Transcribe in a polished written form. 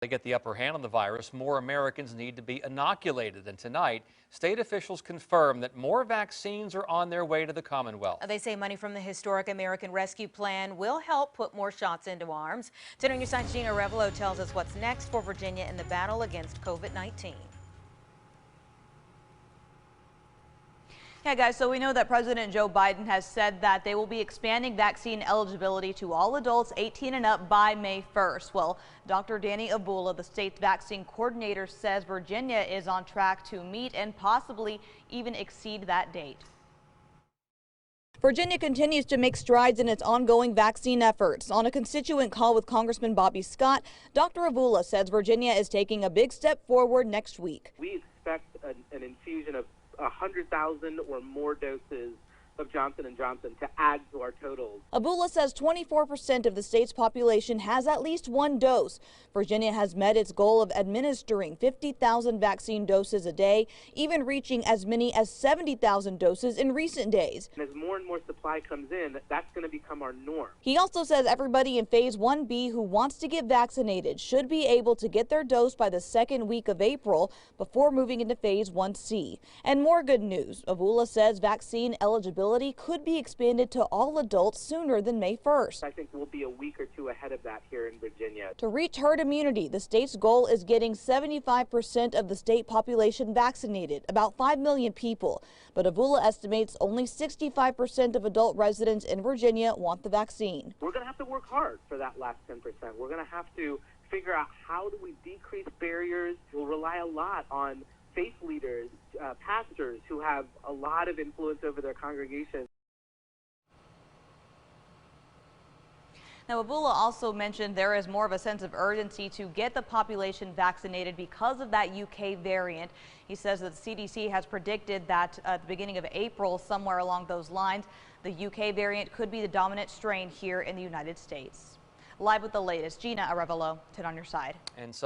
To get the upper hand on the virus, more Americans need to be inoculated. And tonight, state officials confirm that more vaccines are on their way to the Commonwealth. They say money from the historic American Rescue Plan will help put more shots into arms. 10 News Sign's Geena Arevalo tells us what's next for Virginia in the battle against COVID-19. Yeah, guys, so we know that President Joe Biden has said that they will be expanding vaccine eligibility to all adults 18 and up by May 1st. Well, Dr. Danny Abula, the state's vaccine coordinator, says Virginia is on track to meet and possibly even exceed that date. Virginia continues to make strides in its ongoing vaccine efforts. On a constituent call with Congressman Bobby Scott, Dr. Abula says Virginia is taking a big step forward next week. We expect an infusion of 100,000 or more doses of Johnson & Johnson to add to our totals. Abula says 24% of the state's population has at least one dose. Virginia has met its goal of administering 50,000 vaccine doses a day, even reaching as many as 70,000 doses in recent days. And as more and more supply comes in, that's going to become our norm. He also says everybody in Phase 1B who wants to get vaccinated should be able to get their dose by the second week of April before moving into Phase 1C. And more good news. Abula says vaccine eligibility could be expanded to all adults sooner than May 1st. I think we'll be a week or two ahead of that here in Virginia. To reach herd immunity, the state's goal is getting 75% of the state population vaccinated, about 5 million people. But Abula estimates only 65% of adult residents in Virginia want the vaccine. We're going to have to work hard for that last 10%. We're going to have to figure out how do we decrease barriers. We'll rely a lot on faith leaders, pastors who have a lot of influence over their congregations. Now, Abula also mentioned there is more of a sense of urgency to get the population vaccinated because of that UK variant. He says that the CDC has predicted that at the beginning of April, somewhere along those lines, the UK variant could be the dominant strain here in the United States. Live with the latest, Geena Arevalo, 10 on your side. And so